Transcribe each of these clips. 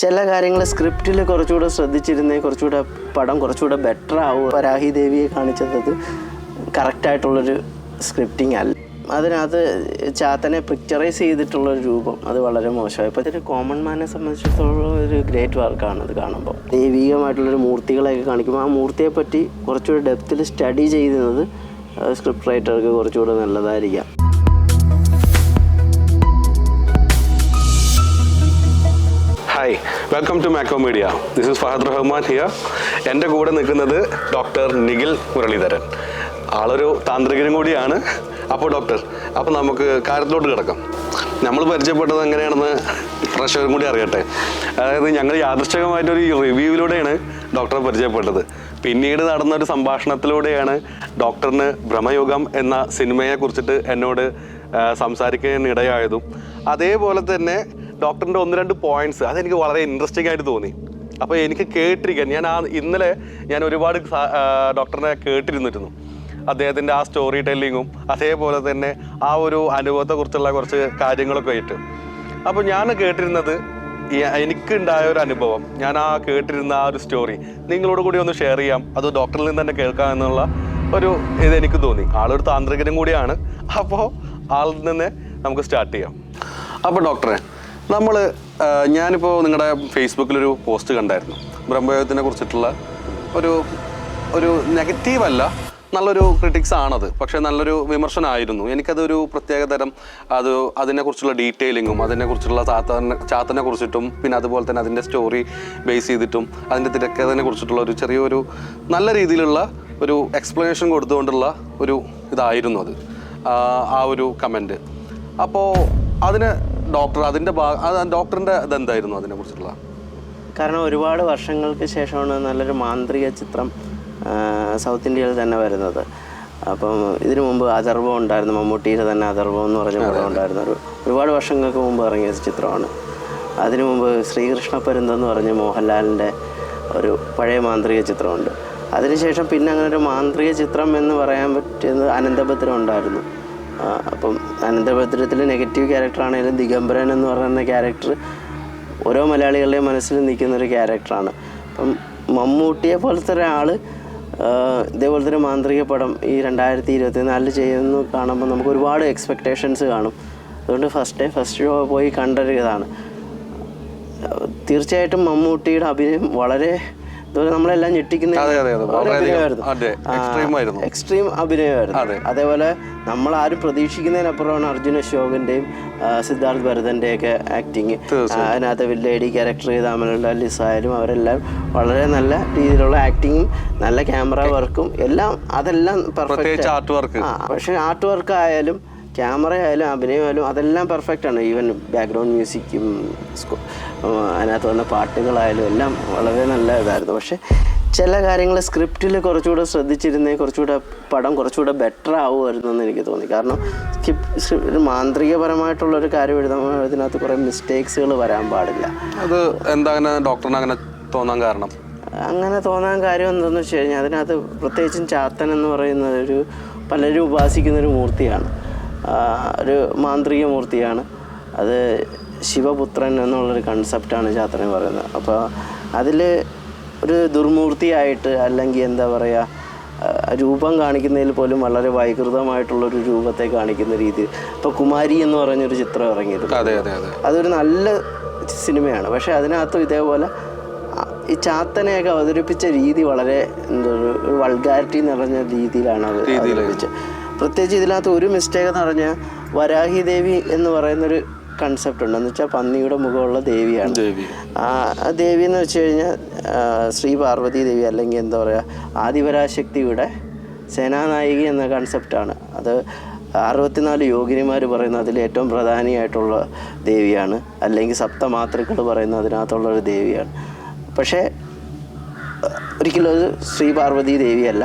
ചില കാര്യങ്ങൾ സ്ക്രിപ്റ്റിൽ കുറച്ചുകൂടെ ശ്രദ്ധിച്ചിരുന്നേ കുറച്ചുകൂടെ പടം കുറച്ചുകൂടെ ബെറ്റർ ആവും. വരാഹി ദേവിയെ കാണിച്ചത് കറക്റ്റായിട്ടുള്ളൊരു സ്ക്രിപ്റ്റിംഗ് അല്ല. അതിനകത്ത് ചാത്തനെ പിക്ചറൈസ് ചെയ്തിട്ടുള്ളൊരു രൂപം അത് വളരെ മോശമായി. ഇപ്പോൾ ഇതൊരു കോമൺ മാനെ സംബന്ധിച്ചിടത്തോളം ഒരു ഗ്രേറ്റ് വർക്കാണ് ഇത് കാണുമ്പോൾ. ദൈവികമായിട്ടുള്ളൊരു മൂർത്തികളെയൊക്കെ കാണിക്കുമ്പോൾ ആ മൂർത്തിയെപ്പറ്റി കുറച്ചുകൂടെ ഡെപ്തിൽ സ്റ്റഡി ചെയ്യുന്നത് സ്ക്രിപ്റ്റ് റൈറ്റർക്ക് കുറച്ചുകൂടെ നല്ലതായിരിക്കാം. Hi, welcome to Macro Media. This is Fahad Rahman here. എൻ്റെ കൂടെ നിൽക്കുന്നത് ഡോക്ടർ നിഖിൽ മുരളീധരൻ. ആളൊരു താന്ത്രികനും കൂടിയാണ്. അപ്പോൾ ഡോക്ടർ, അപ്പോൾ നമുക്ക് കാര്യത്തിലോട്ട് കിടക്കാം. നമ്മൾ പരിചയപ്പെട്ടത് എങ്ങനെയാണെന്ന് പ്രേക്ഷകരും കൂടി അറിയട്ടെ. അതായത് ഞങ്ങൾ യാദൃശ്ചികമായിട്ടൊരു റിവ്യൂവിലൂടെയാണ് ഡോക്ടറെ പരിചയപ്പെട്ടത്. പിന്നീട് നടന്നൊരു സംഭാഷണത്തിലൂടെയാണ് ഡോക്ടറിന് ഭ്രമയുഗം എന്ന സിനിമയെ കുറിച്ചിട്ട് എന്നോട് സംസാരിക്കാനിടയായതും. അതേപോലെ തന്നെ ഡോക്ടറിൻ്റെ 1-2 പോയിന്റ്സ് അതെനിക്ക് വളരെ ഇൻട്രസ്റ്റിംഗ് ആയിട്ട് തോന്നി. അപ്പോൾ എനിക്ക് കേട്ടിരിക്കാൻ ഇന്നലെ ഞാൻ ഒരുപാട് ഡോക്ടറിനെ കേട്ടിരുന്നിരുന്നു. അദ്ദേഹത്തിൻ്റെ ആ സ്റ്റോറി ടെല്ലിങ്ങും അതേപോലെ തന്നെ ആ ഒരു അനുഭവത്തെക്കുറിച്ചുള്ള കുറച്ച് കാര്യങ്ങളൊക്കെ ആയിട്ട്. അപ്പോൾ ഞാൻ കേട്ടിരുന്നത് എനിക്കുണ്ടായ ഒരു അനുഭവം, ഞാൻ ആ കേട്ടിരുന്ന ആ ഒരു സ്റ്റോറി നിങ്ങളോട് കൂടി ഒന്ന് ഷെയർ ചെയ്യാം, അത് ഡോക്ടറിൽ നിന്ന് തന്നെ കേൾക്കാം എന്നുള്ള ഒരു ഇതെനിക്ക് തോന്നി. ആളൊരു താന്ത്രികനും കൂടിയാണ്. അപ്പോൾ ആളിൽ നിന്ന് നമുക്ക് സ്റ്റാർട്ട് ചെയ്യാം. അപ്പോൾ ഡോക്ടറെ, ഞാനിപ്പോൾ നിങ്ങളുടെ ഫേസ്ബുക്കിലൊരു പോസ്റ്റ് കണ്ടായിരുന്നു. ബ്രഹ്മയോഗത്തിനെ കുറിച്ചിട്ടുള്ള ഒരു നെഗറ്റീവല്ല, നല്ലൊരു ക്രിറ്റിക്സ് ആണത്, പക്ഷേ നല്ലൊരു വിമർശനമായിരുന്നു. എനിക്കതൊരു പ്രത്യേകതരം അതിനെക്കുറിച്ചുള്ള ഡീറ്റെയിലിങ്ങും അതിനെക്കുറിച്ചുള്ള ചാത്തനെ കുറിച്ചിട്ടും പിന്നെ അതുപോലെ തന്നെ അതിൻ്റെ സ്റ്റോറി ബേസ് ചെയ്തിട്ടും അതിൻ്റെ തിരക്കഥനെ കുറിച്ചിട്ടുള്ള ഒരു ചെറിയൊരു നല്ല രീതിയിലുള്ള ഒരു എക്സ്പ്ലനേഷൻ കൊടുത്തുകൊണ്ടുള്ള ഒരു ഇതായിരുന്നു അത്, ആ ഒരു കമൻറ്റ്. അപ്പോൾ ഡോക്ടറിൻ്റെ ഇതെന്തായിരുന്നു അതിനെക്കുറിച്ചുള്ള? കാരണം ഒരുപാട് വർഷങ്ങൾക്ക് ശേഷമാണ് നല്ലൊരു മാന്ത്രിക ചിത്രം സൗത്ത് ഇന്ത്യയിൽ തന്നെ വരുന്നത്. അപ്പം ഇതിനു മുമ്പ് അഥർവം ഉണ്ടായിരുന്നു, മമ്മൂട്ടിയുടെ തന്നെ അഥർവം എന്ന് പറഞ്ഞ പടം ഉണ്ടായിരുന്നു. ഒരുപാട് വർഷങ്ങൾക്ക് മുമ്പ് ഇറങ്ങിയ ചിത്രമാണ്. അതിനു മുമ്പ് ശ്രീകൃഷ്ണ പരുന്തെന്ന് പറഞ്ഞ് മോഹൻലാലിൻ്റെ ഒരു പഴയ മാന്ത്രിക ചിത്രമുണ്ട്. അതിനുശേഷം പിന്നെ അങ്ങനെ ഒരു മാന്ത്രിക ചിത്രം എന്ന് പറയാൻ പറ്റുന്നത് അനന്തഭദ്രം ഉണ്ടായിരുന്നു. അപ്പം അനന്തഭദ്രത്തിൽ നെഗറ്റീവ് ക്യാരക്ടറാണെങ്കിലും ദിഗംബരൻ എന്ന് പറയുന്ന ക്യാരക്ടർ ഓരോ മലയാളികളുടെയും മനസ്സിൽ നിൽക്കുന്നൊരു ക്യാരക്ടറാണ്. അപ്പം മമ്മൂട്ടിയെ പോലത്തെ ഒരാൾ ഇതേപോലത്തെ ഒരു മാന്ത്രിക പടം ഈ 2024 ചെയ്യുന്നു കാണുമ്പോൾ നമുക്ക് ഒരുപാട് എക്സ്പെക്റ്റേഷൻസ് കാണും. അതുകൊണ്ട് ഫസ്റ്റ് ഷോ പോയി കണ്ടൊരു ഇതാണ്. തീർച്ചയായിട്ടും മമ്മൂട്ടിയുടെ അഭിനയം വളരെ നമ്മളെല്ലാം ഞെട്ടിക്കുന്ന എക്സ്ട്രീം അഭിനയമായിരുന്നു. അതേപോലെ നമ്മൾ ആരും പ്രതീക്ഷിക്കുന്നതിനപ്പുറമാണ് അർജുൻ അശോകന്റെയും സിദ്ധാർത്ഥ് ഭരതന്റെയൊക്കെ ആക്ടിങ്. അതിനകത്ത് ലേഡി ക്യാരക്ടർ ചെയ്ത അമലുള്ള ലിസായാലും അവരെല്ലാം വളരെ നല്ല രീതിയിലുള്ള ആക്ടിങ്ങും നല്ല ക്യാമറ വർക്കും അതെല്ലാം പെർഫെക്റ്റ്. പക്ഷെ ആർട്ട് വർക്ക് ആയാലും ക്യാമറ ആയാലും അഭിനയമായാലും അതെല്ലാം പെർഫെക്റ്റാണ്. ഈവൻ ബാക്ക്ഗ്രൗണ്ട് മ്യൂസിക്കും അതിനകത്ത് വന്ന പാട്ടുകളായാലും എല്ലാം വളരെ നല്ല ഇതായിരുന്നു. പക്ഷെ ചില കാര്യങ്ങൾ സ്ക്രിപ്റ്റിൽ കുറച്ചുകൂടെ ശ്രദ്ധിച്ചിരുന്നേ പടം കുറച്ചുകൂടെ ബെറ്റർ ആവുമായിരുന്നു എന്ന് എനിക്ക് തോന്നി. കാരണം ഒരു മാന്ത്രികപരമായിട്ടുള്ളൊരു കാര്യം എഴുതുമ്പോൾ ഇതിനകത്ത് കുറേ മിസ്റ്റേക്സുകൾ വരാൻ പാടില്ല. അത് എന്താണ് ഡോക്ടറിന് അങ്ങനെ തോന്നാൻ കാരണം? അങ്ങനെ തോന്നാൻ കാര്യം എന്താണെന്ന് വെച്ച് കഴിഞ്ഞാൽ അതിനകത്ത് പ്രത്യേകിച്ചും ചാത്തൻ എന്ന് പറയുന്നത് പലരും ഉപാസിക്കുന്നൊരു മൂർത്തിയാണ്, ഒരു മാന്ത്രിക മൂർത്തിയാണ്. അത് ശിവപുത്രൻ എന്നുള്ളൊരു കൺസെപ്റ്റാണ് ചാത്തനെ പറയുന്നത്. അപ്പോൾ അതിൽ ഒരു ദുർമൂർത്തിയായിട്ട് അല്ലെങ്കിൽ എന്താ പറയുക, രൂപം കാണിക്കുന്നതിൽ പോലും വളരെ വൈകൃതമായിട്ടുള്ളൊരു രൂപത്തെ കാണിക്കുന്ന രീതിയിൽ. ഇപ്പോൾ കുമാരി എന്ന് പറഞ്ഞൊരു ചിത്രം ഇറങ്ങിയിരുന്നു. അതൊരു നല്ല സിനിമയാണ്. പക്ഷേ അതിനകത്തും ഇതേപോലെ ഈ ചാത്തനെയൊക്കെ അവതരിപ്പിച്ച രീതി വളരെ ഒരു വൾഗാരിറ്റി നിറഞ്ഞ രീതിയിലാണ് അത് അവതരിപ്പിച്ചത്. പ്രത്യേകിച്ച് ഇതിനകത്ത് ഒരു മിസ്റ്റേക്ക് എന്ന് പറഞ്ഞാൽ വരാഹി ദേവി എന്ന് പറയുന്നൊരു കൺസെപ്റ്റ് ഉണ്ട്. എന്ന് വെച്ചാൽ പന്നിയുടെ മുഖമുള്ള ദേവിയാണ്. ആ ദേവി എന്ന് വെച്ച് കഴിഞ്ഞാൽ ശ്രീ പാർവതി ദേവി അല്ലെങ്കിൽ എന്താ പറയുക ആദിപരാശക്തിയുടെ സേനാനായിക എന്ന കൺസെപ്റ്റാണ്. അത് 64 യോഗിനിമാർ പറയുന്ന അതിൽ ഏറ്റവും പ്രധാനിയായിട്ടുള്ള ദേവിയാണ്. അല്ലെങ്കിൽ സപ്തമാതൃക്കൾ പറയുന്ന അതിനകത്തുള്ളൊരു ദേവിയാണ്. പക്ഷേ ഒരിക്കലും അത് ശ്രീ പാർവതി ദേവിയല്ല,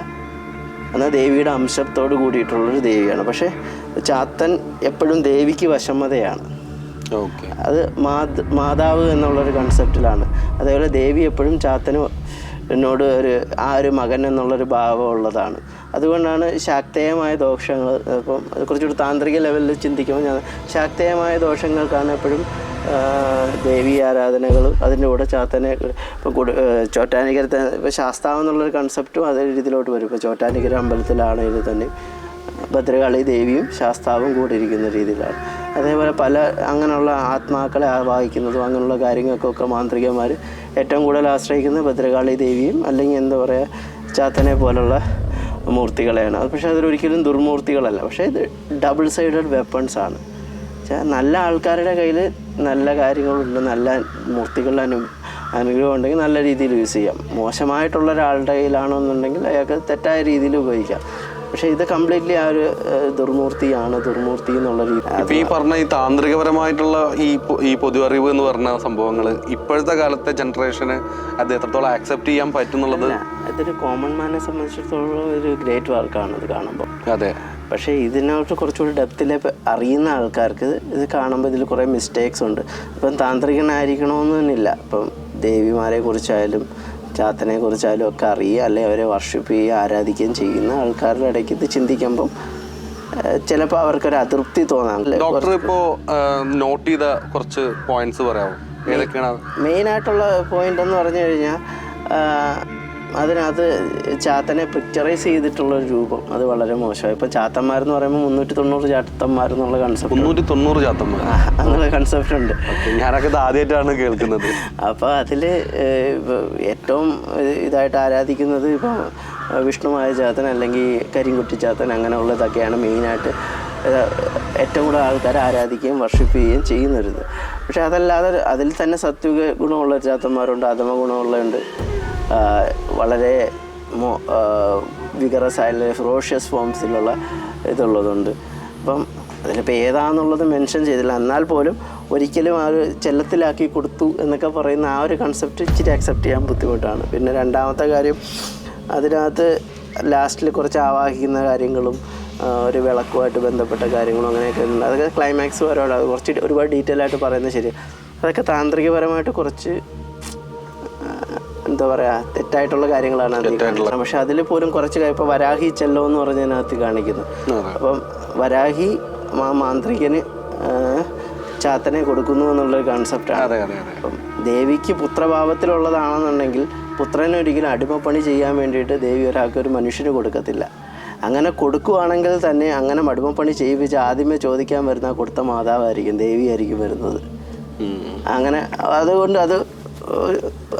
എന്നാൽ ദേവിയുടെ അംശത്തോട് കൂടിയിട്ടുള്ളൊരു ദേവിയാണ്. പക്ഷേ ചാത്തൻ എപ്പോഴും ദേവിക്ക് വശമതയാണ്. അത് മാതാവ് എന്നുള്ളൊരു കൺസെപ്റ്റിലാണ്. അതേപോലെ ദേവി എപ്പോഴും ചാത്തനോട് ഒരു മകൻ എന്നുള്ളൊരു ഭാവം ഉള്ളതാണ്. അതുകൊണ്ടാണ് ശാക്തേയമായ ദോഷങ്ങൾ, ഇപ്പം കുറച്ചുകൂടി താന്ത്രിക ലെവലിൽ ചിന്തിക്കുമ്പോൾ ശാക്തേയമായ ദോഷങ്ങൾക്കാണ് എപ്പോഴും ദേവീ ആരാധനകളും അതിൻ്റെ കൂടെ ചാത്തനെ ഇപ്പോൾ ചോറ്റാനിക്കരത്തെ ഇപ്പോൾ ശാസ്താവ് എന്നുള്ളൊരു കൺസെപ്റ്റും അതേ രീതിയിലോട്ട് വരും. ഇപ്പോൾ ചോറ്റാനിക്കര അമ്പലത്തിലാണെങ്കിൽ തന്നെ ഭദ്രകാളി ദേവിയും ശാസ്താവും കൂടി ഇരിക്കുന്ന രീതിയിലാണ്. അതേപോലെ പല അങ്ങനെയുള്ള ആത്മാക്കളെ ആവാഹിക്കുന്നതും അങ്ങനെയുള്ള കാര്യങ്ങൾക്കൊക്കെ മാന്ത്രികന്മാർ ഏറ്റവും കൂടുതൽ ആശ്രയിക്കുന്നത് ഭദ്രകാളി ദേവിയും അല്ലെങ്കിൽ എന്താ പറയുക ചാത്തനെ പോലുള്ള മൂർത്തികളെയാണ്. അത് പക്ഷേ അതൊരിക്കലും ദുർമൂർത്തികളല്ല. പക്ഷേ ഇത് ഡബിൾ സൈഡഡ് വെപ്പൺസാണ്. നല്ല ആൾക്കാരുടെ കയ്യിൽ നല്ല കാര്യങ്ങളുണ്ട്, നല്ല മൂർത്തികളുടെ അനുഗ്രഹം ഉണ്ടെങ്കിൽ നല്ല രീതിയിൽ യൂസ് ചെയ്യാം. മോശമായിട്ടുള്ള ഒരാളുടെ കയ്യിലാണെന്നുണ്ടെങ്കിൽ അയാൾക്ക് തെറ്റായ രീതിയിൽ ഉപയോഗിക്കാം. പക്ഷേ ഇത് കംപ്ലീറ്റ്ലി ആ ഒരു ദുർമൂർത്തി എന്നുള്ള രീതി. ഇപ്പം ഈ പറഞ്ഞ ഈ താന്ത്രികപരമായിട്ടുള്ള ഈ പൊതു അറിവ് എന്ന് പറഞ്ഞ സംഭവങ്ങൾ ഇപ്പോഴത്തെ കാലത്തെ ജനറേഷന് അത് എത്രത്തോളം ആക്സെപ്റ്റ് ചെയ്യാൻ പറ്റുന്നുള്ളത് ഇതൊരു കോമൺ മാനെ സംബന്ധിച്ചിടത്തോളം ഒരു ഗ്രേറ്റ് വർക്കാണ് ഇത് കാണുമ്പോൾ. അതെ. പക്ഷേ ഇതിനകത്ത് കുറച്ചുകൂടി ഡെപ്തിൽ അറിയുന്ന ആൾക്കാർക്ക് ഇത് കാണുമ്പോൾ ഇതിൽ കുറേ മിസ്റ്റേക്സ് ഉണ്ട്. ഇപ്പം താന്ത്രികനായിരിക്കണമെന്ന് തന്നെയില്ല. ഇപ്പം ദേവിമാരെ കുറിച്ചായാലും ചാത്തനെ കുറിച്ചായാലും ഒക്കെ അറിയുക, അല്ലെങ്കിൽ അവരെ വർഷിപ്പ് ചെയ്യുക, ആരാധിക്കുകയും ചെയ്യുന്ന ആൾക്കാരുടെ ഇടയ്ക്ക് ഇത് ചിന്തിക്കുമ്പം ചിലപ്പോൾ അവർക്കൊരു അതൃപ്തി തോന്നാം. ഡോക്ടർ ഇപ്പോൾ നോട്ട് ചെയ്ത കുറച്ച് പോയിന്റ്സ് പറയാമോ? ഏതൊക്കെയാണ് മെയിനായിട്ടുള്ള പോയിന്റ് എന്ന് പറഞ്ഞു കഴിഞ്ഞാൽ അതിനകത്ത് ചാത്തനെ പിക്ചറൈസ് ചെയ്തിട്ടുള്ളൊരു രൂപം അത് വളരെ മോശമായി. ഇപ്പോൾ ചാത്തന്മാരെന്ന് പറയുമ്പോൾ 390 ചാത്തന്മാരെന്നുള്ള കൺസെപ്റ്റ്, 390 ചാത്തന്മാർ അങ്ങനെ കൺസെപ്റ്റ് ഉണ്ട്. ഞാനൊക്കെ ഇത് ആദ്യമായിട്ടാണ് കേൾക്കുന്നത്. അപ്പോൾ അതിൽ ഏറ്റവും ഇതായിട്ട് ആരാധിക്കുന്നത് ഇപ്പോൾ വിഷ്ണുമായ ചാത്തൻ അല്ലെങ്കിൽ കരിങ്കുട്ടി ചാത്തൻ അങ്ങനെയുള്ളതൊക്കെയാണ് മെയിനായിട്ട് ഏറ്റവും കൂടുതൽ ആൾക്കാർ ആരാധിക്കുകയും വർഷിപ്പ് ചെയ്യുകയും ചെയ്യുന്നൊരിത്. പക്ഷേ അതല്ലാതെ അതിൽ തന്നെ സത്വിക ഗുണമുള്ള ചാത്തന്മാരുണ്ട്, അധമ ഗുണമുള്ളതുണ്ട്, വളരെ വിഗറസ് ആയിട്ടുള്ള ഫെറോഷ്യസ് ഫോംസിലുള്ള ഇതുള്ളതുണ്ട്. അപ്പം അതിലിപ്പോൾ ഏതാണെന്നുള്ളത് മെൻഷൻ ചെയ്തില്ല. എന്നാൽ പോലും ഒരിക്കലും ആ ഒരു ചെല്ലത്തിലാക്കി കൊടുത്തു എന്നൊക്കെ പറയുന്ന ആ ഒരു കൺസെപ്റ്റ് ഇച്ചിരി അക്സെപ്റ്റ് ചെയ്യാൻ ബുദ്ധിമുട്ടാണ്. പിന്നെ രണ്ടാമത്തെ കാര്യം, അതിനകത്ത് ലാസ്റ്റിൽ കുറച്ച് ആവാഹിക്കുന്ന കാര്യങ്ങളും ഒരു വിളക്കുമായിട്ട് ബന്ധപ്പെട്ട കാര്യങ്ങളും അങ്ങനെയൊക്കെ ഉണ്ട്. അതൊക്കെ ക്ലൈമാക്സ് വരെയുള്ള അത് കുറച്ച് ഒരുപാട് ഡീറ്റെയിൽ ആയിട്ട് പറയുന്നത് ശരി. അതൊക്കെ താന്ത്രികപരമായിട്ട് കുറച്ച് എന്താ പറയുക തെറ്റായിട്ടുള്ള കാര്യങ്ങളാണ് അതിൽ കാണിക്കുന്നത്. പക്ഷെ അതിൽ പോലും കുറച്ച് ഇപ്പോൾ വരാഹി ചെല്ലോ എന്ന് പറഞ്ഞതിനകത്ത് കാണിക്കുന്നു. അപ്പം വരാഹി മാന്ത്രികന് ചാത്തനെ കൊടുക്കുന്നു എന്നുള്ളൊരു കൺസെപ്റ്റാണ്. അപ്പം ദേവിക്ക് പുത്രഭാവത്തിലുള്ളതാണെന്നുണ്ടെങ്കിൽ പുത്രനെ ഒരിക്കലും അടിമപ്പണി ചെയ്യാൻ വേണ്ടിയിട്ട് ദേവി ഒരാൾക്ക് ഒരു മനുഷ്യന് കൊടുക്കത്തില്ല. അങ്ങനെ കൊടുക്കുകയാണെങ്കിൽ തന്നെ അങ്ങനെ അടിമപ്പണി ചെയ്യിപ്പിച്ച് ആദ്യമേ ചോദിക്കാൻ വരുന്ന കൊടുത്ത മാതാവായിരിക്കും, ദേവിയായിരിക്കും വരുന്നത്. അങ്ങനെ അതുകൊണ്ട്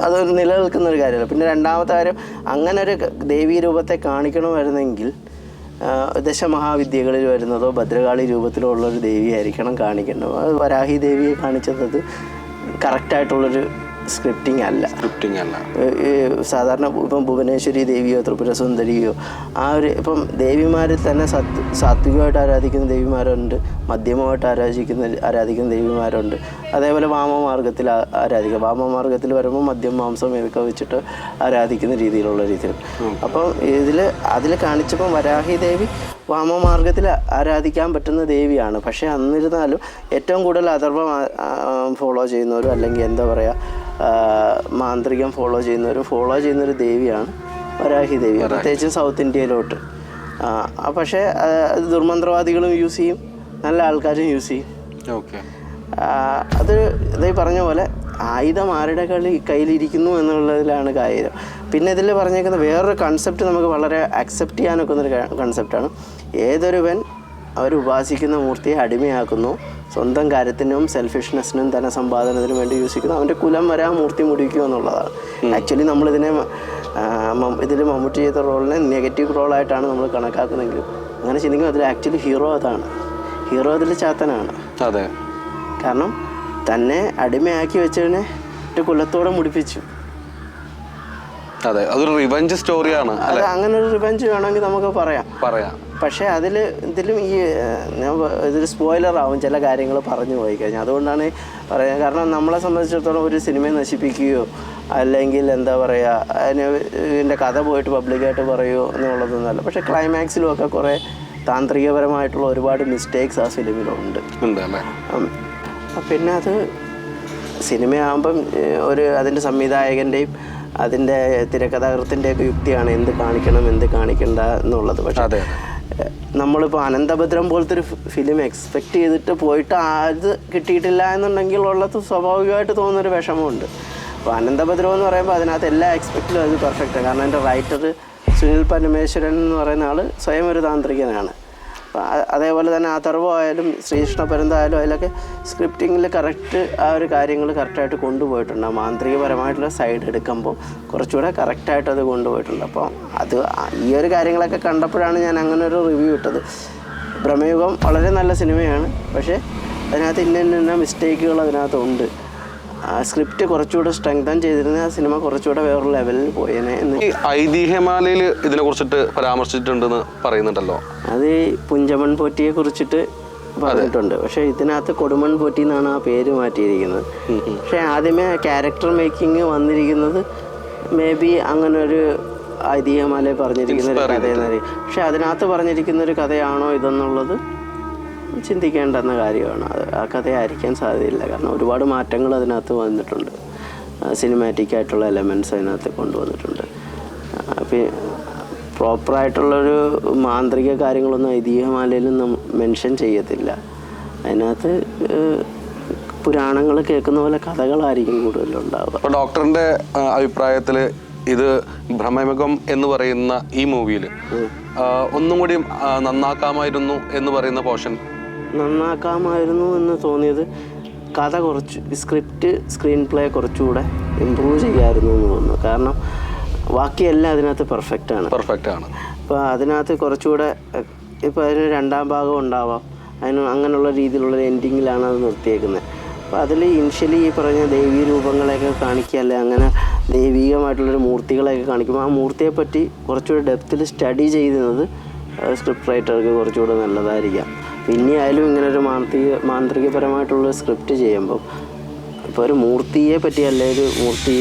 അത് നിലനിൽക്കുന്നൊരു കാര്യമല്ല. പിന്നെ രണ്ടാമത്തെ കാര്യം, അങ്ങനെ ഒരു ദേവീ രൂപത്തെ കാണിക്കണമായിരുന്നെങ്കിൽ ദശമഹാവിദ്യകളിൽ വരുന്നതോ ഭദ്രകാളി രൂപത്തിലോ ഉള്ളൊരു ദേവിയായിരിക്കണം കാണിക്കേണ്ടത്. അത് വരാഹി ദേവിയെ കാണിച്ചത് കറക്റ്റായിട്ടുള്ളൊരു സ്ക്രിപ്റ്റിംഗ് അല്ല. സാധാരണ ഇപ്പം ഭുവനേശ്വരി ദേവിയോ ത്രിപുര സുന്ദരിയോ ആ ഒരു ഇപ്പം ദേവിമാരിൽ തന്നെ സാത്വികമായിട്ട് ആരാധിക്കുന്ന ദേവിമാരുണ്ട്, മധ്യമമായിട്ട് ആരാധിക്കുന്ന ദേവിമാരുണ്ട്. അതേപോലെ വാമമാർഗത്തിൽ വാമമാർഗത്തിൽ വരുമ്പോൾ മദ്യം മാംസം ഇതൊക്കെ വെച്ചിട്ട് ആരാധിക്കുന്ന രീതിയിലുള്ള രീതിയിൽ. അപ്പം അതിൽ കാണിച്ചപ്പം വരാഹി ദേവി വാമമാർഗത്തിൽ ആരാധിക്കാൻ പറ്റുന്ന ദേവിയാണ്. പക്ഷേ എന്നിരുന്നാലും ഏറ്റവും കൂടുതൽ അഥർവം ഫോളോ ചെയ്യുന്നവരും അല്ലെങ്കിൽ എന്താ പറയുക മാന്ത്രികം ഫോളോ ചെയ്യുന്നൊരു ദേവിയാണ് വരാഹി ദേവി, പ്രത്യേകിച്ചും സൗത്ത് ഇന്ത്യയിലോട്ട്. പക്ഷേ ദുർമന്ത്രവാദികളും യൂസ് ചെയ്യും, നല്ല ആൾക്കാരും യൂസ് ചെയ്യും. അത് ഇതേ പറഞ്ഞ പോലെ ആയുധം ആരുടെ കയ്യിലിരിക്കുന്നു എന്നുള്ളതിലാണ് കാര്യം. പിന്നെ ഇതിൽ പറഞ്ഞേക്കുന്ന വേറൊരു കൺസെപ്റ്റ് നമുക്ക് വളരെ അക്സെപ്റ്റ് ചെയ്യാനൊക്കുന്നൊരു കൺസെപ്റ്റാണ്. ഏതൊരുവൻ അവർ ഉപാസിക്കുന്ന മൂർത്തിയെ അടിമയാക്കുന്നു, സ്വന്തം കാര്യത്തിനും സെൽഫിഷ്നെസ്സിനും ധനസമ്പാദനത്തിനും വേണ്ടി യൂസിക്കുന്നു, അവൻ്റെ കുലം വരെ ആ മൂർത്തി മുടിക്കുക എന്നുള്ളതാണ്. ആക്ച്വലി നമ്മളിതിനെ ഇതിൽ മമ്മൂട്ടി ചെയ്ത റോളിനെ നെഗറ്റീവ് റോളായിട്ടാണ് നമ്മൾ കണക്കാക്കുന്നതെങ്കിലും അങ്ങനെ ചിന്തിക്കുമ്പോൾ അതിൽ ആക്ച്വലി ഹീറോ അതിൽ ചാത്തനാണ്. അതെ, കാരണം തന്നെ അടിമയാക്കി വെച്ചതിനെ ഒരു കുലത്തോടെ മുടിപ്പിച്ചു. അതെ, അതൊരു റിവെഞ്ച് സ്റ്റോറിയാണ്. അങ്ങനെ ഒരു റിവെഞ്ച് വേണമെങ്കിൽ നമുക്ക് പറയാം. പക്ഷേ ഇതിലും ഇതിൽ സ്പോയിലർ ആവും ചില കാര്യങ്ങൾ പറഞ്ഞു പോയി കഴിഞ്ഞാൽ. അതുകൊണ്ടാണ് പറയുക. കാരണം നമ്മളെ സംബന്ധിച്ചിടത്തോളം ഒരു സിനിമയെ നശിപ്പിക്കുകയോ അല്ലെങ്കിൽ എന്താ പറയുക ഇതിൻ്റെ കഥ പോയിട്ട് പബ്ലിക്കായിട്ട് പറയുകയോ എന്നുള്ളതൊന്നുമല്ല. പക്ഷേ ക്ലൈമാക്സിലും ഒക്കെ കുറേ താന്ത്രികപരമായിട്ടുള്ള ഒരുപാട് മിസ്റ്റേക്സ് ആ ഫിലിമിലുണ്ട്. പിന്നെ അത് സിനിമയാകുമ്പം അതിൻ്റെ സംവിധായകൻ്റെയും അതിൻ്റെ തിരക്കഥാകൃത്തിൻ്റെയൊക്കെ യുക്തിയാണ് എന്ത് കാണിക്കണം എന്ത് കാണിക്കണ്ട എന്നുള്ളത്. പക്ഷേ നമ്മളിപ്പോൾ അനന്തഭദ്രം പോലത്തെ ഒരു ഫിലിം എക്സ്പെക്റ്റ് ചെയ്തിട്ട് പോയിട്ട് അത് കിട്ടിയിട്ടില്ല എന്നുണ്ടെങ്കിൽ ഉള്ളത് സ്വാഭാവികമായിട്ട് തോന്നുന്നൊരു വിഷമമുണ്ട്. അപ്പോൾ അനന്തഭദ്രം എന്ന് പറയുമ്പോൾ അതിനകത്ത് എല്ലാ എക്സ്പെക്റ്റിലും അത് പെർഫെക്റ്റാണ്. കാരണം എൻ്റെ റൈറ്റർ സുനിൽ പരമേശ്വരൻ എന്ന് പറയുന്ന ആൾ സ്വയം ഒരു താന്ത്രികനാണ്. അപ്പോൾ അതേപോലെ തന്നെ അഥർവ ആയാലും ശ്രീകൃഷ്ണ പരന്തായാലും അതിലൊക്കെ സ്ക്രിപ്റ്റിങ്ങിൽ കറക്റ്റ് ആ ഒരു കാര്യങ്ങൾ കറക്റ്റായിട്ട് കൊണ്ടുപോയിട്ടുണ്ട്. മാന്ത്രികപരമായിട്ടുള്ള സൈഡ് എടുക്കുമ്പോൾ കുറച്ചുകൂടെ കറക്റ്റായിട്ട് അത് കൊണ്ടുപോയിട്ടുണ്ട്. അപ്പോൾ അത് ഈ ഒരു കാര്യങ്ങളൊക്കെ കണ്ടപ്പോഴാണ് ഞാൻ അങ്ങനെ ഒരു റിവ്യൂ ഇട്ടത്. ബ്രഹ്മയുഗം വളരെ നല്ല സിനിമയാണ്, പക്ഷേ അതിനകത്ത് ഇന്ന മിസ്റ്റേക്കുകൾ അതിനകത്തുണ്ട്. സ്ക്രിപ്റ്റ് കുറച്ചുകൂടെ സ്ട്രെങ്തൻ ചെയ്തിരുന്ന ആ സിനിമ കുറച്ചുകൂടെ വേറൊരു ലെവലിൽ പോയേനെ എന്ന്. ഈ ഐതിഹ്യമാലയിൽ ഇതിനെ കുറിച്ചിട്ട് പരാമർശിച്ചിട്ടുണ്ടെന്ന് പറയുന്നുണ്ടല്ലോ. അത് ഈ പുഞ്ചമൺ പോറ്റിയെ കുറിച്ചിട്ട് പറഞ്ഞിട്ടുണ്ട്. പക്ഷേ ഇതിനകത്ത് കൊടുമൺ പോറ്റി എന്നാണ് ആ പേര് മാറ്റിയിരിക്കുന്നത്. പക്ഷേ ആദ്യമേ ക്യാരക്ടർ മേക്കിംഗ് വന്നിരിക്കുന്നത് മേ ബി അങ്ങനെ ഒരു ഐതിഹ്യമാലയിൽ പറഞ്ഞിരിക്കുന്ന ഒരു കഥയെന്നറിയാം. പക്ഷേ അതിനകത്ത് പറഞ്ഞിരിക്കുന്ന ഒരു കഥയാണോ ഇതെന്നുള്ളത് ചിന്തിക്കേണ്ടെന്ന കാര്യമാണ്. ആ കഥയായിരിക്കാൻ സാധ്യതയില്ല. കാരണം ഒരുപാട് മാറ്റങ്ങൾ അതിനകത്ത് വന്നിട്ടുണ്ട്. സിനിമാറ്റിക് ആയിട്ടുള്ള എലമെൻറ്റ്സ് അതിനകത്ത് കൊണ്ടുവന്നിട്ടുണ്ട്. പിന്നെ പ്രോപ്പറായിട്ടുള്ളൊരു മാന്ത്രിക കാര്യങ്ങളൊന്നും ഐതിഹ്യമാലയിലും മെൻഷൻ ചെയ്യത്തില്ല. അതിനകത്ത് പുരാണങ്ങൾ കേൾക്കുന്ന പോലെ കഥകളായിരിക്കും കൂടുതലുണ്ടാവുക. അപ്പോൾ ഡോക്ടറിൻ്റെ അഭിപ്രായത്തിൽ ഇത് ബ്രഹ്മയുഗം എന്ന് പറയുന്ന ഈ മൂവിയിൽ ഒന്നും കൂടി നന്നാക്കാമായിരുന്നു എന്ന് പറയുന്ന പോർഷൻ നന്നാക്കാമായിരുന്നു എന്ന് തോന്നിയത് കഥ കുറച്ച് സ്ക്രീൻ പ്ലേ കുറച്ചുകൂടെ ഇമ്പ്രൂവ് ചെയ്യാമായിരുന്നു എന്ന് തോന്നുന്നു. കാരണം ബാക്കിയെല്ലാം അതിനകത്ത് പെർഫെക്റ്റാണ്. അപ്പോൾ അതിനകത്ത് കുറച്ചുകൂടെ ഇപ്പോൾ അതിന് രണ്ടാം ഭാഗം ഉണ്ടാവാം. അങ്ങനെയുള്ള രീതിയിലുള്ള എൻഡിങ്ങിലാണ് അത് നിർത്തിയേക്കുന്നത്. അപ്പോൾ അതിൽ ഇനിഷ്യലി ഈ പറഞ്ഞ ദൈവീ രൂപങ്ങളെയൊക്കെ കാണിക്കുക, അല്ലെ അങ്ങനെ ദൈവികമായിട്ടുള്ളൊരു മൂർത്തികളെയൊക്കെ കാണിക്കുമ്പോൾ ആ മൂർത്തിയെപ്പറ്റി കുറച്ചുകൂടി ഡെപ്തിൽ സ്റ്റഡി ചെയ്യുന്നത് സ്ക്രിപ്റ്റ് റൈറ്റർക്ക് കുറച്ചുകൂടെ നല്ലതായിരിക്കാം. പിന്നെ ആയാലും ഇങ്ങനെ ഒരു മാന്ത്രികപരമായിട്ടുള്ള സ്ക്രിപ്റ്റ് ചെയ്യുമ്പോൾ ഇപ്പോൾ ഒരു മൂർത്തിയെ പറ്റി അല്ലെങ്കിൽ ഒരു മൂർത്തി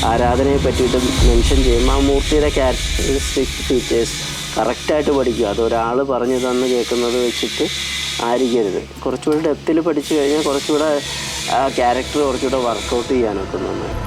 ആരാധനയെ പറ്റിയിട്ട് മെൻഷൻ ചെയ്യുമ്പോൾ ആ മൂർത്തിയുടെ ക്യാരക്ടറിസ്റ്റിക് ഫീച്ചേഴ്സ് കറക്റ്റായിട്ട് പഠിക്കുക. അതൊരാൾ പറഞ്ഞു തന്ന് കേൾക്കുന്നത് വെച്ചിട്ട് ആയിരിക്കരുത്. കുറച്ചുകൂടി ഡെപ്തിൽ പഠിച്ചു കഴിഞ്ഞാൽ കുറച്ചുകൂടെ ആ ക്യാരക്ടർ കുറച്ചുകൂടെ വർക്കൗട്ട് ചെയ്യാനൊക്കെ നന്നായി.